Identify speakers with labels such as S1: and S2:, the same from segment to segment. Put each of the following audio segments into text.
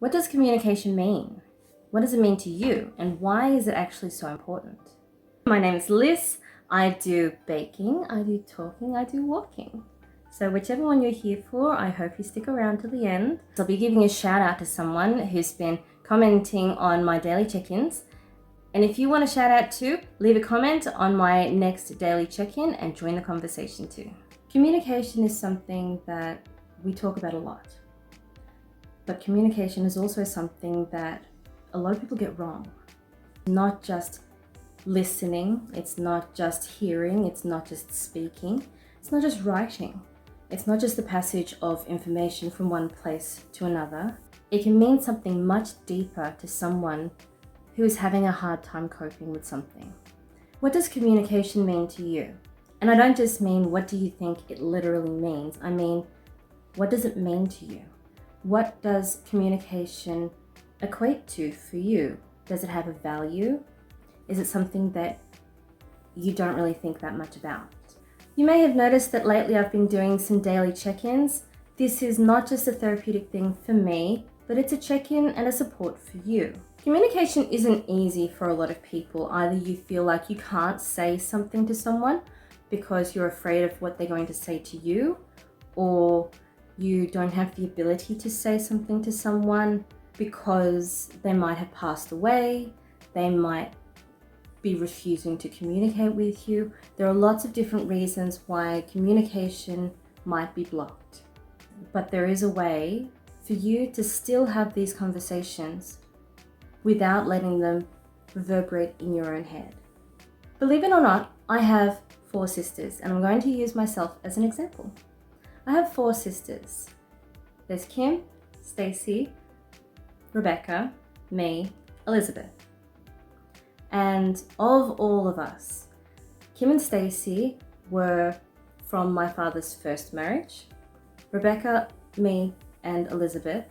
S1: What does communication mean? What does it mean to you? And why is it actually so important? My name is Liz. I do baking, I do talking, I do walking. So whichever one you're here for, I hope you stick around to the end. I'll be giving a shout out to someone who's been commenting on my daily check-ins. And if you want a shout out too, leave a comment on my next daily check-in and join the conversation too. Communication is something that we talk about a lot. But communication is also something that a lot of people get wrong. Not just listening, it's not just hearing, it's not just speaking, it's not just writing. It's not just the passage of information from one place to another. It can mean something much deeper to someone who is having a hard time coping with something. What does communication mean to you? And I don't just mean what do you think it literally means. I mean, what does it mean to you? What does communication equate to for you? Does it have a value? Is it something that you don't really think that much about? You may have noticed that lately I've been doing some daily check-ins. This is not just a therapeutic thing for me, but it's a check-in and a support for you. Communication isn't easy for a lot of people. Either you feel like you can't say something to someone because you're afraid of what they're going to say to you, or you don't have the ability to say something to someone because they might have passed away, they might be refusing to communicate with you. There are lots of different reasons why communication might be blocked. But there is a way for you to still have these conversations without letting them reverberate in your own head. Believe it or not, I have 4 sisters, and I'm going to use myself as an example. I have 4 sisters. There's Kim, Stacy, Rebecca, me, Elizabeth. And of all of us, Kim and Stacy were from my father's first marriage. Rebecca, me, and Elizabeth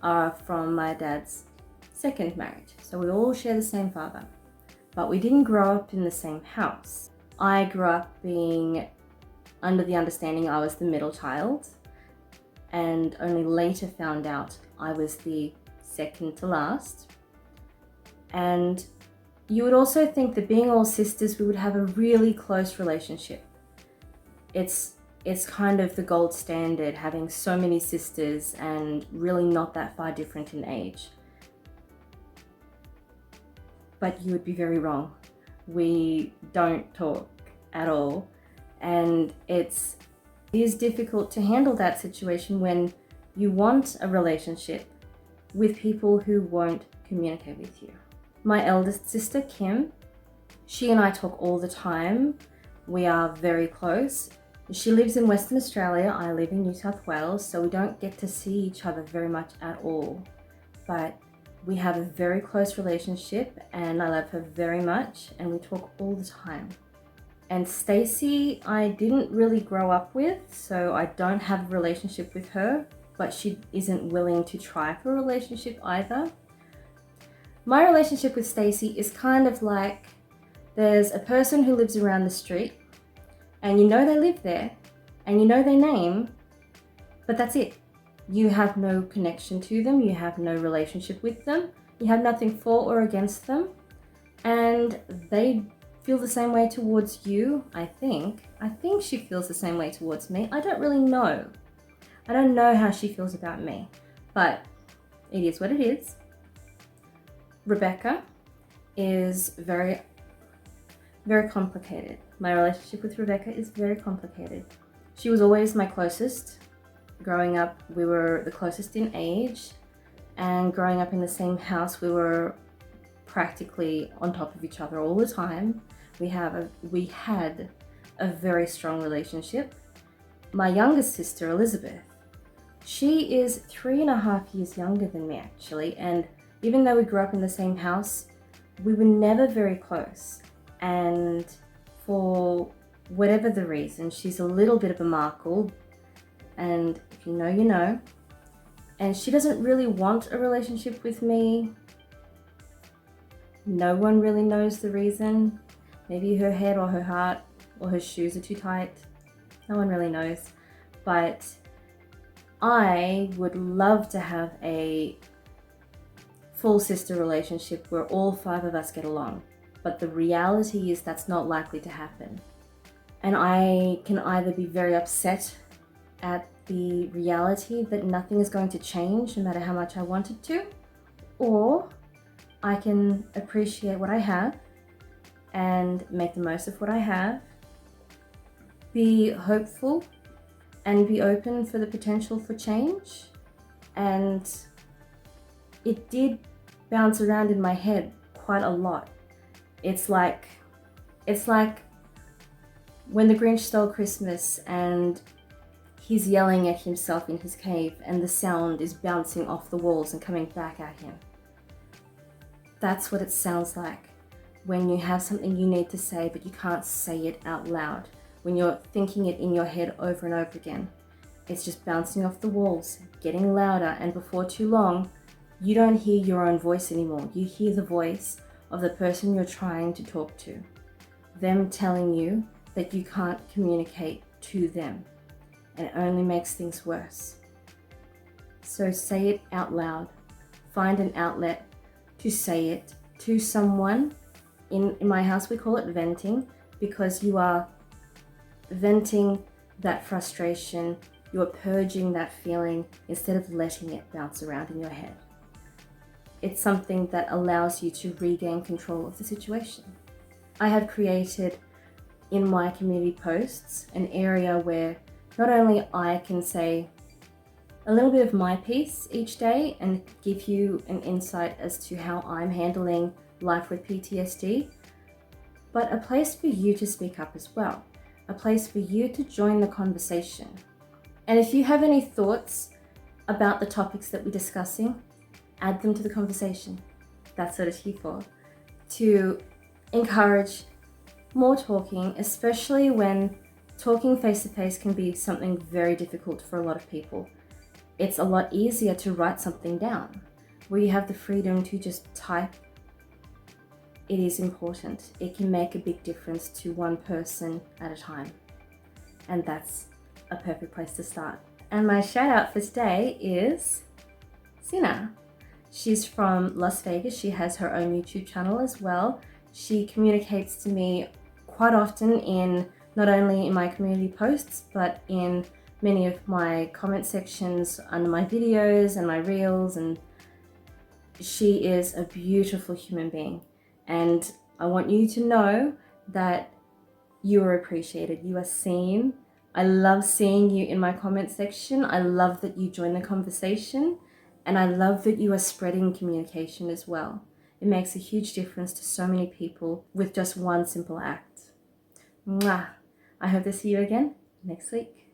S1: are from my dad's second marriage. So we all share the same father, but we didn't grow up in the same house. I grew up being under the understanding I was the middle child, and only later found out I was the second to last. And you would also think that being all sisters, we would have a really close relationship. It's kind of the gold standard, having so many sisters and really not that far different in age. But you would be very wrong. We don't talk at all. And it is difficult to handle that situation when you want a relationship with people who won't communicate with you. My eldest sister, Kim, she and I talk all the time. We are very close. She lives in Western Australia, I live in New South Wales, so we don't get to see each other very much at all. But we have a very close relationship and I love her very much and we talk all the time. And Stacy, I didn't really grow up with, so I don't have a relationship with her, but she isn't willing to try for a relationship either. My relationship with Stacy is kind of like there's a person who lives around the street and you know they live there and you know their name, but that's it. You have no connection to them, you have no relationship with them, you have nothing for or against them, and they feel the same way towards you, I think. I think she feels the same way towards me. I don't really know. I don't know how she feels about me, but it is what it is. Rebecca is very, very complicated. My relationship with Rebecca is very complicated. She was always my closest. Growing up, we were the closest in age, and growing up in the same house, we were practically on top of each other all the time. We had a very strong relationship. My youngest sister, Elizabeth, she is 3.5 years younger than me actually, and even though we grew up in the same house, we were never very close. And for whatever the reason, she's a little bit of a Markle, and if you know, you know. And she doesn't really want a relationship with me. No one really knows the reason. Maybe her head or her heart or her shoes are too tight. No one really knows. But I would love to have a full sister relationship where all 5 of us get along. But the reality is that's not likely to happen. And I can either be very upset at the reality that nothing is going to change no matter how much I want it to, or I can appreciate what I have and make the most of what I have, be hopeful and be open for the potential for change. And it did bounce around in my head quite a lot. It's like when the Grinch stole Christmas and he's yelling at himself in his cave and the sound is bouncing off the walls and coming back at him. That's what it sounds like when you have something you need to say but you can't say it out loud. When you're thinking it in your head over and over again. It's just bouncing off the walls, getting louder, and before too long, you don't hear your own voice anymore. You hear the voice of the person you're trying to talk to. Them telling you that you can't communicate to them. And it only makes things worse. So say it out loud. Find an outlet to say it to someone. In my house, we call it venting, because you are venting that frustration. You're purging that feeling instead of letting it bounce around in your head. It's something that allows you to regain control of the situation. I have created in my community posts an area where not only I can say a little bit of my piece each day and give you an insight as to how I'm handling life with PTSD, but a place for you to speak up as well, a place for you to join the conversation. And if you have any thoughts about the topics that we're discussing, add them to the conversation. That's what it's here for, to encourage more talking, especially when talking face-to-face can be something very difficult for a lot of people. It's a lot easier to write something down, where you have the freedom to just type. It is important. It can make a big difference to one person at a time. And that's a perfect place to start. And my shout out for today is Syna. She's from Las Vegas. She has her own YouTube channel as well. She communicates to me quite often in not only in my community posts, but in many of my comment sections under my videos and my reels. And she is a beautiful human being. And I want you to know that you are appreciated. You are seen. I love seeing you in my comment section. I love that you join the conversation. And I love that you are spreading communication as well. It makes a huge difference to so many people with just one simple act. Mwah! I hope to see you again next week.